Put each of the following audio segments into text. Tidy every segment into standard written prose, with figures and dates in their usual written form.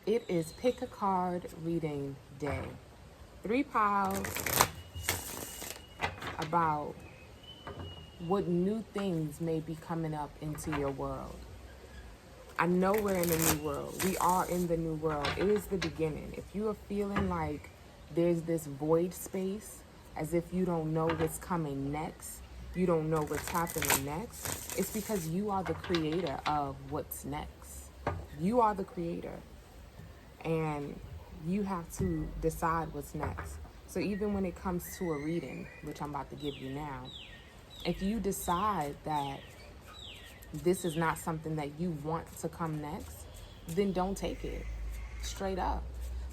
It is pick a card reading day. 3 piles about what new things may be coming up into your world. I know we're in a new world. We are in the new world. It is the beginning. If you are feeling like there's this void space, as if you don't know what's coming next, you don't know what's happening next, it's because you are the creator of what's next. You are the creator. And you have to decide what's next. So even when it comes to a reading, which I'm about to give you now, if you decide that this is not something that you want to come next, then don't take it, straight up.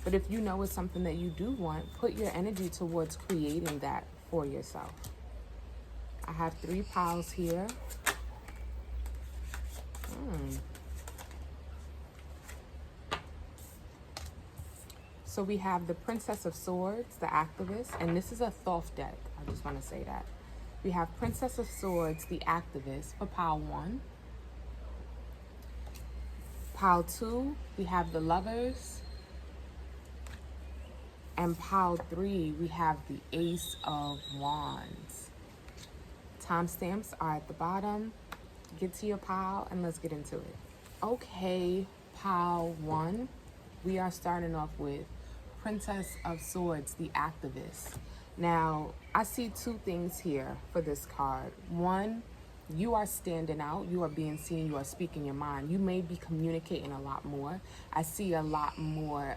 But if you know it's something that you do want, put your energy towards creating that for yourself. I have 3 piles here. So we have the Princess of Swords, the activist, and this is a Thoth deck. I just want to say that. We have Princess of Swords, the activist, for pile 1. Pile 2, we have the Lovers. And pile 3, we have the Ace of Wands. Timestamps are at the bottom. Get to your pile and let's get into it. Okay, pile 1, we are starting off with Princess of Swords, the activist. Now, I see 2 things here for this card. 1, you are standing out, you are being seen, you are speaking your mind. You may be communicating a lot more. I see a lot more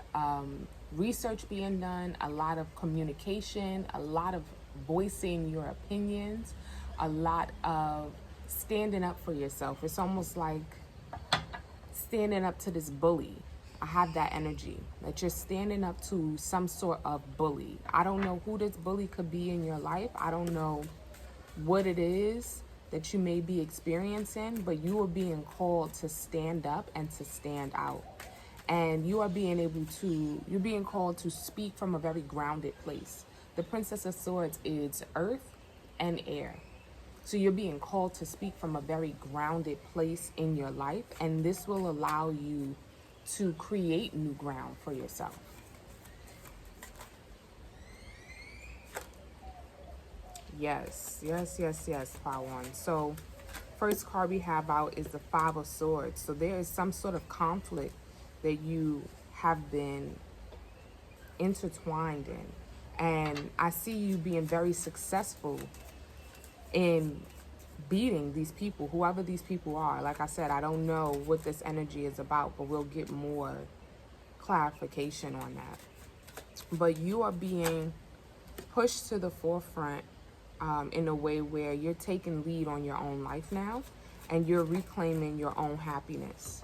research being done, a lot of communication, a lot of voicing your opinions, a lot of standing up for yourself. It's almost like standing up to this bully. I have that energy, that you're standing up to some sort of bully. I don't know who this bully could be in your life. I don't know what it is that you may be experiencing, but you are being called to stand up and to stand out. And you're being called to speak from a very grounded place. The Princess of Swords is earth and air. So you're being called to speak from a very grounded place in your life, and this will allow you to create new ground for yourself. Yes, pile 1. So first card we have out is the 5 of Swords. So there is some sort of conflict that you have been intertwined in. And I see you being very successful in beating these people, whoever these people are. Like I said, I don't know what this energy is about, but we'll get more clarification on that. But you are being pushed to the forefront in a way where you're taking lead on your own life now, and you're reclaiming your own happiness.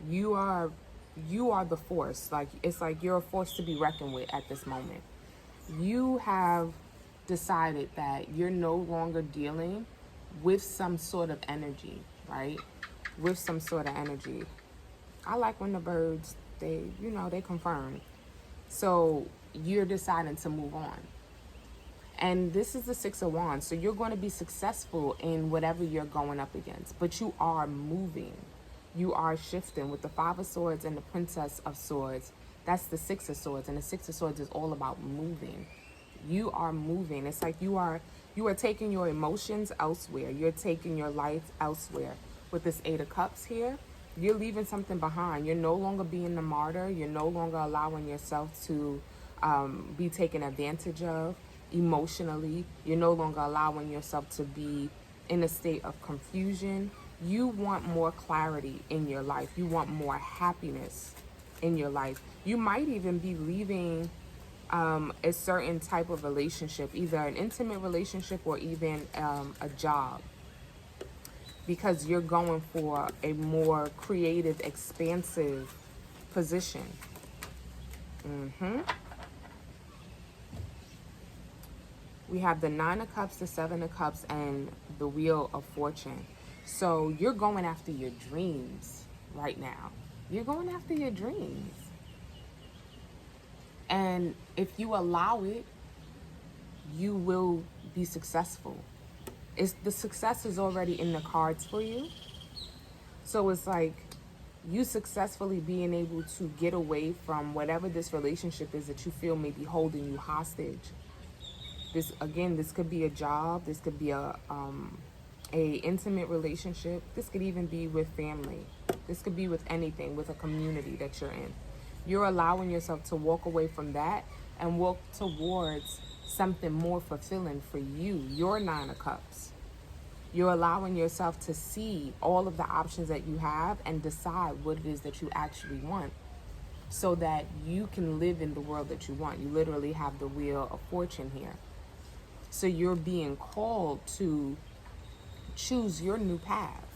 You are the force. Like, it's like you're a force to be reckoned with at this moment. You have decided that you're no longer dealing with some sort of energy, right? With some sort of energy. I like when the birds, they confirm. So you're deciding to move on. And this is the 6 of Wands. So you're going to be successful in whatever you're going up against. But you are moving. You are shifting. With the 5 of Swords and the Princess of Swords, that's the 6 of Swords. And the 6 of Swords is all about moving. You are moving. It's like you are taking your emotions elsewhere. You're taking your life elsewhere. With this 8 of Cups here, you're leaving something behind. You're no longer being the martyr. You're no longer allowing yourself to be taken advantage of emotionally. You're no longer allowing yourself to be in a state of confusion. You want more clarity in your life. You want more happiness in your life. You might even be leaving a certain type of relationship, either an intimate relationship or even a job, because you're going for a more creative, expansive position. We have the 9 of Cups, the 7 of Cups, and the Wheel of Fortune. So you're going after your dreams right now. You're going after your dreams. And if you allow it, you will be successful. The success is already in the cards for you. So it's like you successfully being able to get away from whatever this relationship is that you feel may be holding you hostage. This, again, this could be a job, this could be a intimate relationship, this could even be with family, this could be with anything, with a community that you're in. You're allowing yourself to walk away from that and walk towards something more fulfilling for you, your Nine of Cups. You're allowing yourself to see all of the options that you have and decide what it is that you actually want, so that you can live in the world that you want. You literally have the wheel of fortune here. So you're being called to choose your new path.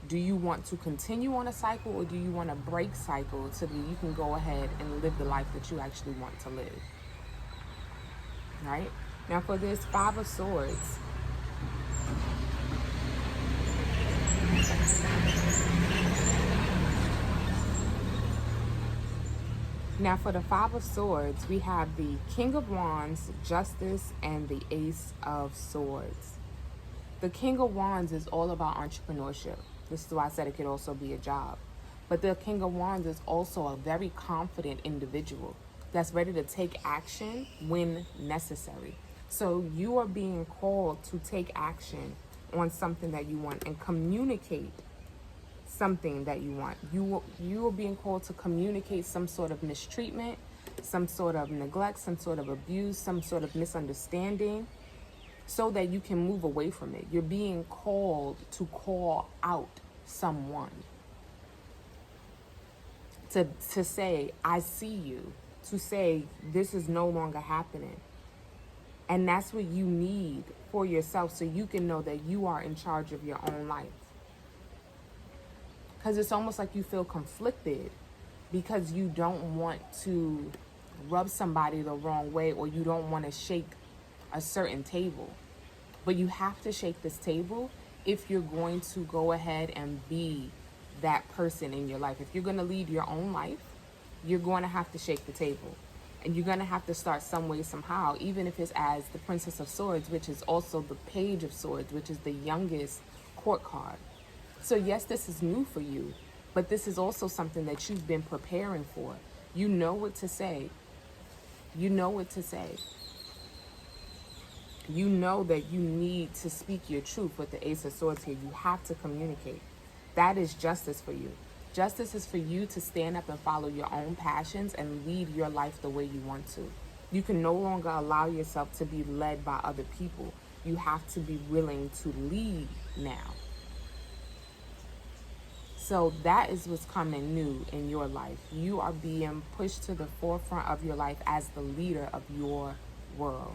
Do you want to continue on a cycle, or do you want to break cycle so that you can go ahead and live the life that you actually want to live? Right? Now for this Five of Swords, now for the Five of Swords, we have the King of Wands, Justice, and the Ace of Swords. The King of Wands is all about entrepreneurship. This is why I said it could also be a job. But the King of Wands is also a very confident individual that's ready to take action when necessary. So you are being called to take action on something that you want and communicate something that you want. You are being called to communicate some sort of mistreatment, some sort of neglect, some sort of abuse, some sort of misunderstanding, so that you can move away from it. You're being called to call out someone, to say, I see you, to say, this is no longer happening. And that's what you need for yourself, so you can know that you are in charge of your own life. Because it's almost like you feel conflicted because you don't want to rub somebody the wrong way, or you don't want to shake a certain table. But you have to shake this table if you're going to go ahead and be that person in your life. If you're going to lead your own life, you're going to have to shake the table. And you're going to have to start some way, somehow, even if it's as the Princess of Swords, which is also the Page of Swords, which is the youngest court card. So yes, this is new for you, but this is also something that you've been preparing for. You know what to say. You know what to say. You know that you need to speak your truth with the Ace of Swords here. You have to communicate. That is justice for you. Justice is for you to stand up and follow your own passions and lead your life the way you want to. You can no longer allow yourself to be led by other people. You have to be willing to lead now. So that is what's coming new in your life. You are being pushed to the forefront of your life as the leader of your world,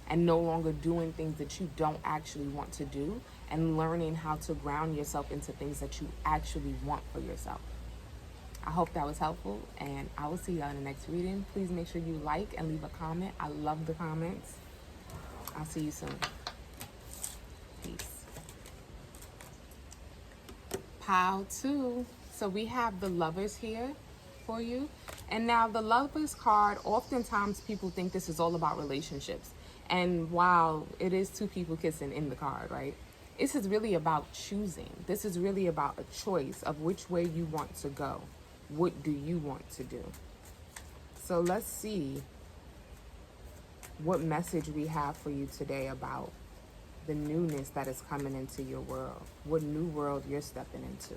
and no longer doing things that you don't actually want to do, and learning how to ground yourself into things that you actually want for yourself. I hope that was helpful, and I will see y'all in the next reading. Please make sure you like and leave a comment. I love the comments. I'll see you soon. Peace. Pile 2. So we have the Lovers here for you. And now the Lovers card, oftentimes people think this is all about relationships. And while it is two people kissing in the card, right? This is really about choosing. This is really about a choice of which way you want to go. What do you want to do? So let's see what message we have for you today about the newness that is coming into your world. What new world you're stepping into.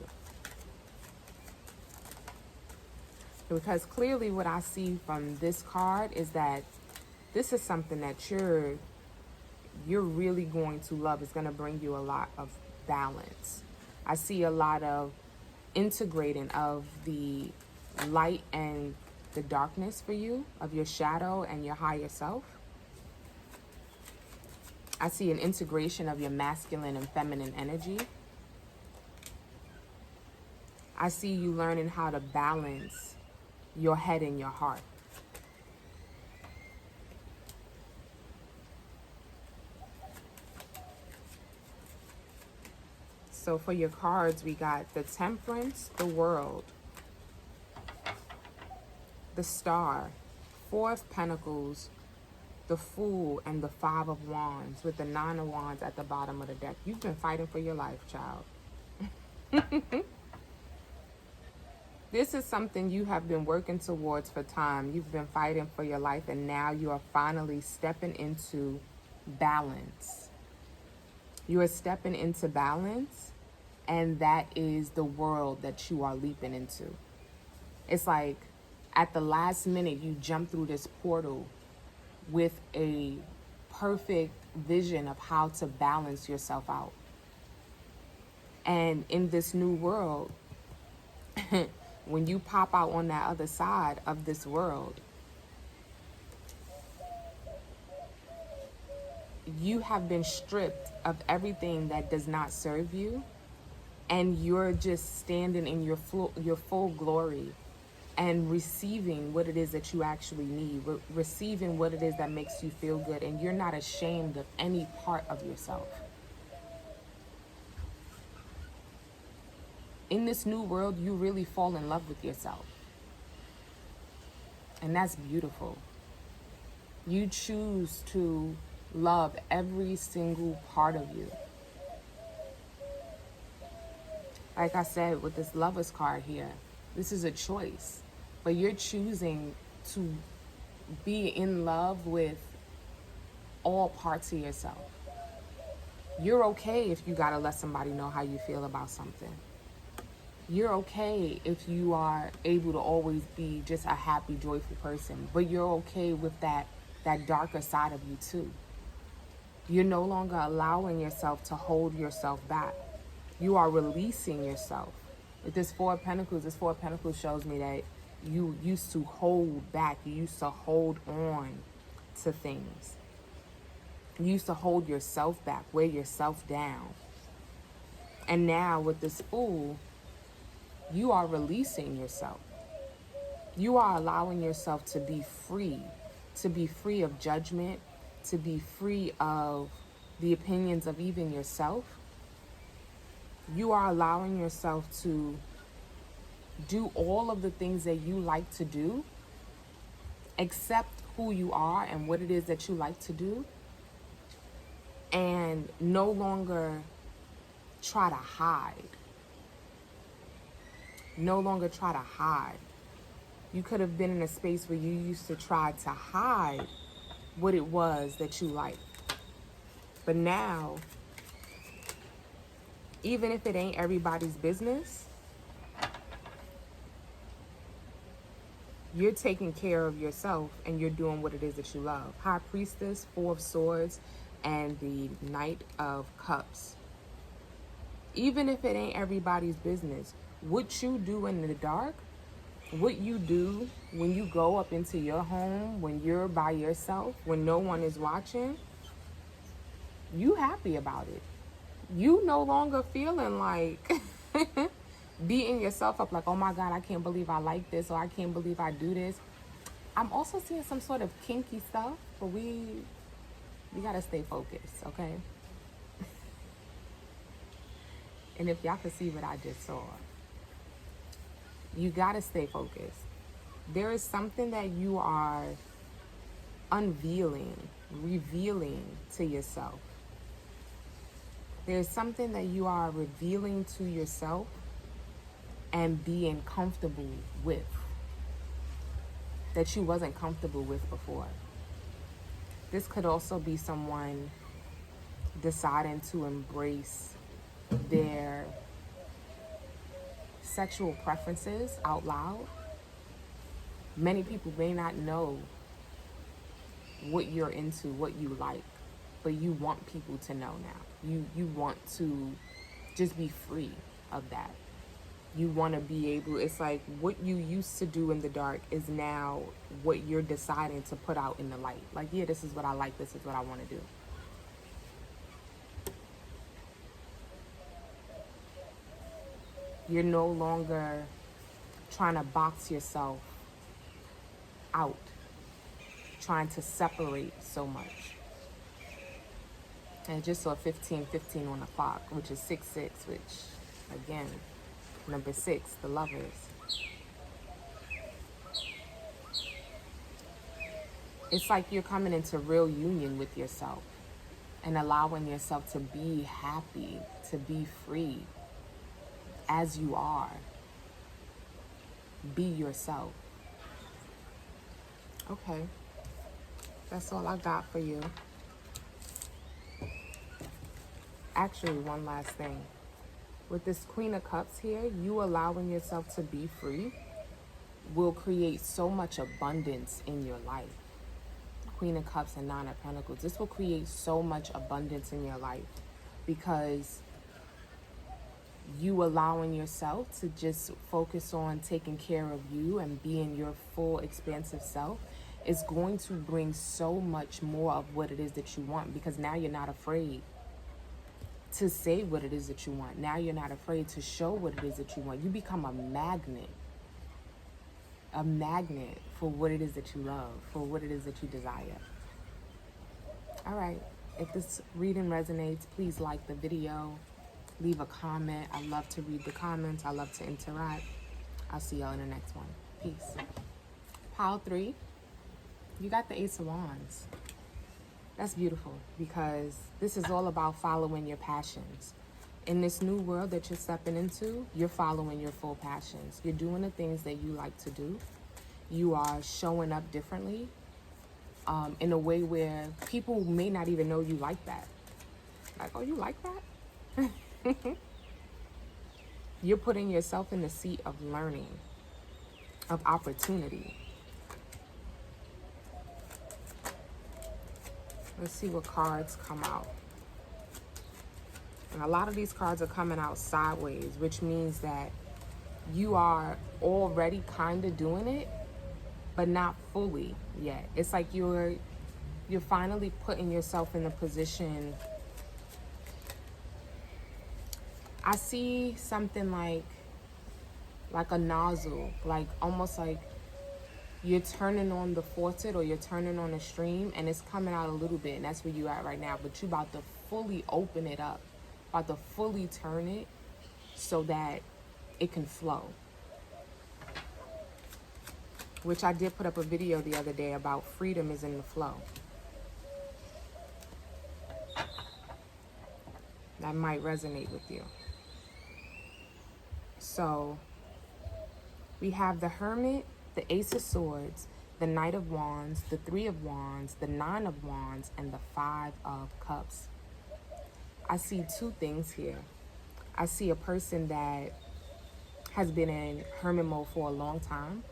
Because clearly what I see from this card is that this is something that you're really going to love. It's going to bring you a lot of balance. I see a lot of integrating of the light and the darkness for you, of your shadow and your higher self. I see an integration of your masculine and feminine energy. I see you learning how to balance your head and your heart. So for your cards, we got the Temperance, the World, the Star, Four of Pentacles, the Fool, and the Five of Wands, with the Nine of Wands at the bottom of the deck. You've been fighting for your life, child. This is something you have been working towards for time. You've been fighting for your life, and now you are finally stepping into balance. You are stepping into balance, and that is the world that you are leaping into. It's like at the last minute, you jump through this portal with a perfect vision of how to balance yourself out. And in this new world, when you pop out on that other side of this world, you have been stripped of everything that does not serve you, and you're just standing in your full glory and receiving what it is that you actually need, receiving what it is that makes you feel good, and you're not ashamed of any part of yourself. In this new world, you really fall in love with yourself. And that's beautiful. You choose to love every single part of you. Like I said, with this lover's card here, this is a choice. But you're choosing to be in love with all parts of yourself. You're okay if you gotta let somebody know how you feel about something. You're okay if you are able to always be just a happy, joyful person, but you're okay with that darker side of you too. You're no longer allowing yourself to hold yourself back. You are releasing yourself. With this Four of Pentacles shows me that you used to hold back. You used to hold on to things. You used to hold yourself back, weigh yourself down. And now with this Fool, you are releasing yourself. You are allowing yourself to be free of judgment, to be free of the opinions of even yourself. You are allowing yourself to do all of the things that you like to do, accept who you are and what it is that you like to do, and no longer try to hide. No longer try to hide. You could have been in a space where you used to try to hide what it was that you liked. But now, even if it ain't everybody's business, you're taking care of yourself and you're doing what it is that you love. High Priestess, Four of Swords, and the Knight of Cups. Even if it ain't everybody's business, what you do in the dark, what you do when you go up into your home, when you're by yourself, when no one is watching, you happy about it. You no longer feeling like beating yourself up like, oh my God, I can't believe I like this, or I can't believe I do this. I'm also seeing some sort of kinky stuff, but we gotta stay focused, okay? And if y'all could see what I just saw, you gotta stay focused. There is something that you are unveiling, revealing to yourself. There's something that you are revealing to yourself and being comfortable with that you wasn't comfortable with before. This could also be someone deciding to embrace their sexual preferences out loud. Many people may not know what you're into, what you like, but you want people to know now. You want to just be free of that. You want to be able, it's like what you used to do in the dark is now what you're deciding to put out in the light. Like, yeah, this is what I like, this is what I want to do. You're no longer trying to box yourself out, trying to separate so much. And I just saw 15:15 on the clock, which is 6-6, which, again, number 6, the Lovers. It's like you're coming into real union with yourself and allowing yourself to be happy, to be free. as you are. Be yourself. Okay. That's all I got for you. Actually, one last thing. With this Queen of Cups here, you allowing yourself to be free will create so much abundance in your life. Queen of Cups and Nine of Pentacles. This will create so much abundance in your life because you allowing yourself to just focus on taking care of you and being your full expansive self is going to bring so much more of what it is that you want, because now you're not afraid to say what it is that you want. Now you're not afraid to show what it is that you want. You become a magnet for what it is that you love, for what it is that you desire. All right, if this reading resonates, please like the video, leave a comment. I love to read the comments. I love to interact. I'll see y'all in the next one. Peace. Pile 3, you got the Ace of Wands. That's beautiful, because this is all about following your passions. In this new world that you're stepping into, you're following your full passions. You're doing the things that you like to do. You are showing up differently in a way where people may not even know you like that. Like, oh, you like that? You're putting yourself in the seat of learning, of opportunity. Let's see what cards come out. And a lot of these cards are coming out sideways, which means that you are already kind of doing it, but not fully yet. It's like you're finally putting yourself in a position. I see something like a nozzle, like almost like you're turning on the faucet or you're turning on a stream and it's coming out a little bit, and that's where you're at right now. But you're about to fully open it up, about to fully turn it so that it can flow. Which I did put up a video the other day about freedom is in the flow. That might resonate with you. So we have the Hermit, the Ace of Swords, the Knight of Wands, the Three of Wands, the Nine of Wands, and the Five of Cups. I see two things here. I see a person that has been in hermit mode for a long time,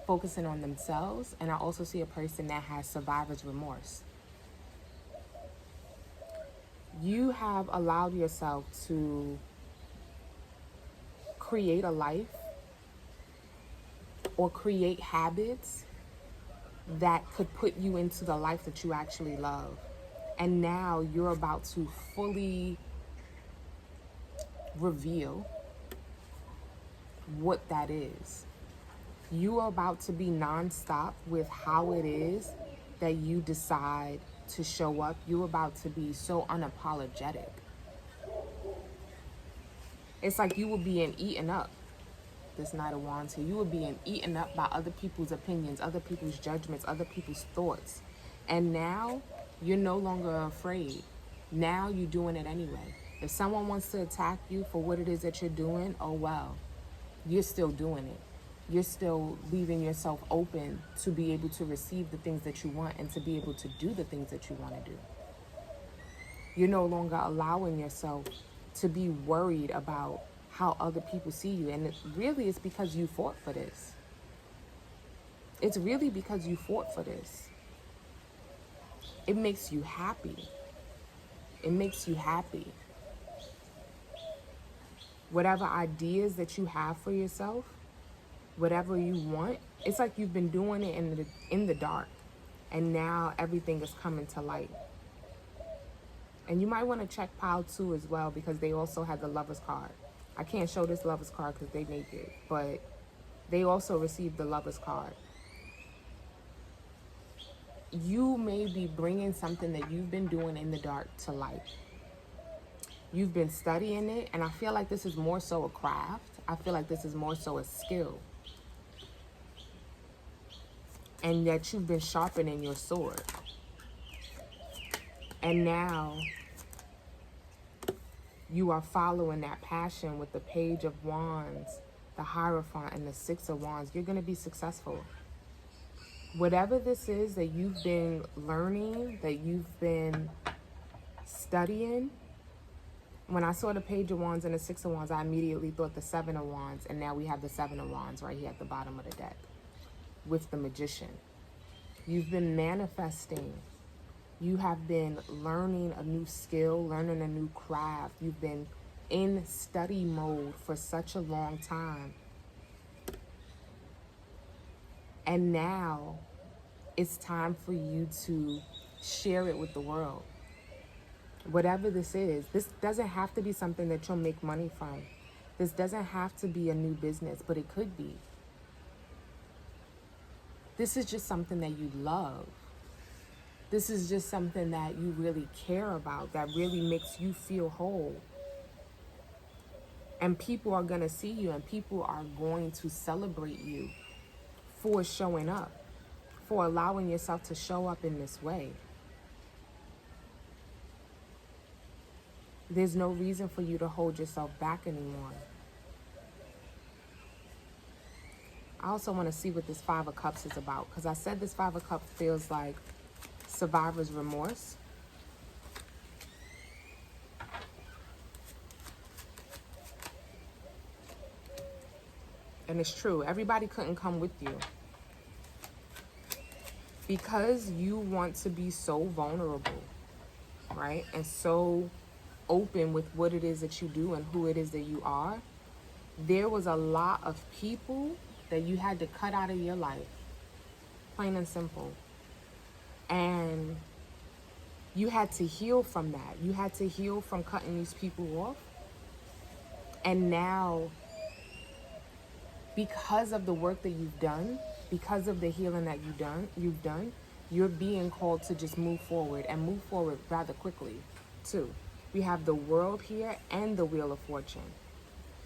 focusing on themselves, and I also see a person that has survivor's remorse. You have allowed yourself to create a life or create habits that could put you into the life that you actually love. And now you're about to fully reveal what that is. You are about to be nonstop with how it is that you decide to show up. You're about to be so unapologetic. It's like you were being eaten up, this Knight of Wands here. You were being eaten up by other people's opinions, other people's judgments, other people's thoughts. And now you're no longer afraid. Now you're doing it anyway. If someone wants to attack you for what it is that you're doing, oh well, you're still doing it. You're still leaving yourself open to be able to receive the things that you want and to be able to do the things that you want to do. You're no longer allowing yourself to be worried about how other people see you. And it's because you fought for this. It's really because you fought for this. It makes you happy. It makes you happy. Whatever ideas that you have for yourself, whatever you want, it's like you've been doing it in the dark, and now everything is coming to light. And you might want to check pile 2 as well, because they also had the Lover's card. I can't show this Lover's card because they naked, but they also received the Lover's card. You may be bringing something that you've been doing in the dark to light. You've been studying it, and I feel like this is more so a craft. I feel like this is more so a skill. And that you've been sharpening your sword. And now you are following that passion with the Page of Wands, the Hierophant, and the Six of Wands, you're going to be successful. Whatever this is that you've been learning, that you've been studying, when I saw the Page of Wands and the Six of Wands, I immediately thought the Seven of Wands, and now we have the Seven of Wands right here at the bottom of the deck with the Magician. You've been manifesting. You have been learning a new skill, learning a new craft. You've been in study mode for such a long time. And now it's time for you to share it with the world. Whatever this is, this doesn't have to be something that you'll make money from. This doesn't have to be a new business, but it could be. This is just something that you love. This is just something that you really care about, that really makes you feel whole. And people are going to see you, and people are going to celebrate you for showing up, for allowing yourself to show up in this way. There's no reason for you to hold yourself back anymore. I also want to see what this Five of Cups is about, because I said this Five of Cups feels like survivor's remorse. And it's true. Everybody couldn't come with you. Because you want to be so vulnerable, right? And so open with what it is that you do and who it is that you are. There was a lot of people that you had to cut out of your life. Plain and simple. And you had to heal from that. You had to heal from cutting these people off. And now, because of the work that you've done, because of the healing that you've done, you're being called to just move forward, and move forward rather quickly too. We have the World here and the Wheel of Fortune.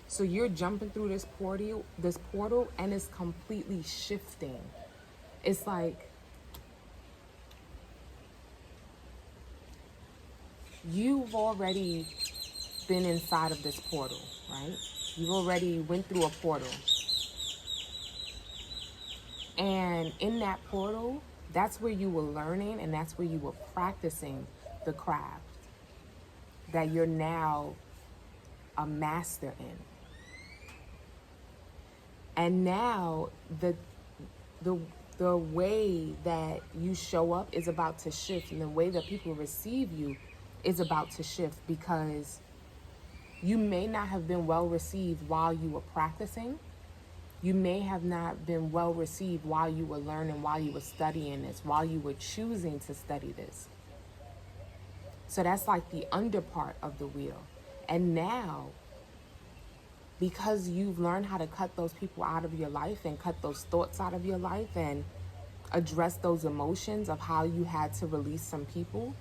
So you're jumping through this portal, and it's completely shifting. It's like you've already been inside of this portal, right? You've already went through a portal. And in that portal, that's where you were learning, and that's where you were practicing the craft that you're now a master in. And now the way that you show up is about to shift, and the way that people receive you is about to shift, because you may not have been well received while you were practicing. You may have not been well received while you were learning, while you were studying this, while you were choosing to study this. So that's like the under part of the wheel. And now, because you've learned how to cut those people out of your life and cut those thoughts out of your life and address those emotions of how you had to release some people,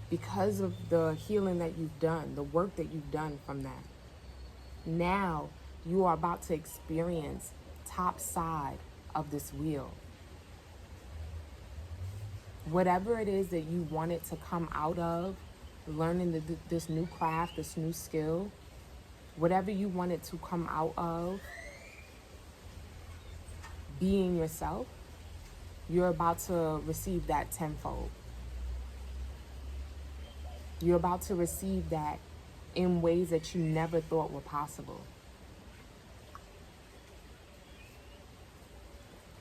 because of the healing that you've done, the work that you've done from that, now you are about to experience top side of this wheel. Whatever it is that you wanted to come out of, learning this new craft, this new skill, whatever you wanted to come out of, being yourself, you're about to receive that tenfold. You're about to receive that in ways that you never thought were possible.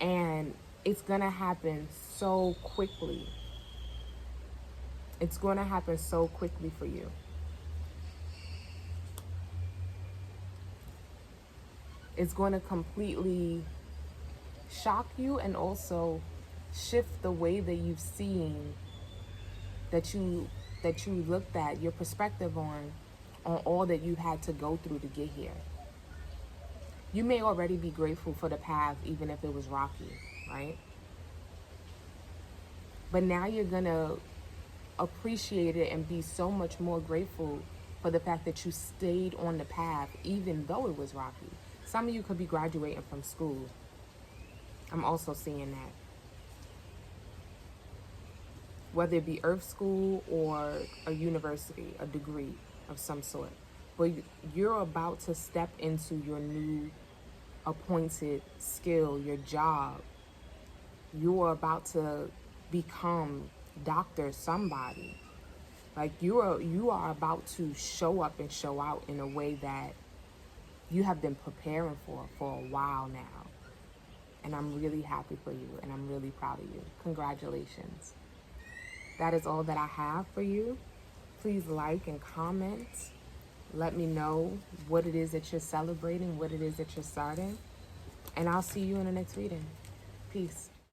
And it's going to happen so quickly. It's going to happen so quickly for you. It's going to completely shock you, and also shift the way that you've seen, that you looked at, your perspective on all that you had to go through to get here. You may already be grateful for the path, even if it was rocky, right? But now you're going to appreciate it and be so much more grateful for the fact that you stayed on the path, even though it was rocky. Some of you could be graduating from school. I'm also seeing that. Whether it be Earth School or a university, a degree of some sort. but you're about to step into your new appointed skill, your job. You are about to become Dr. Somebody. Like you are about to show up and show out in a way that you have been preparing for a while now. And I'm really happy for you, and I'm really proud of you. Congratulations. That is all that I have for you. Please like and comment. Let me know what it is that you're celebrating, what it is that you're starting. And I'll see you in the next reading. Peace.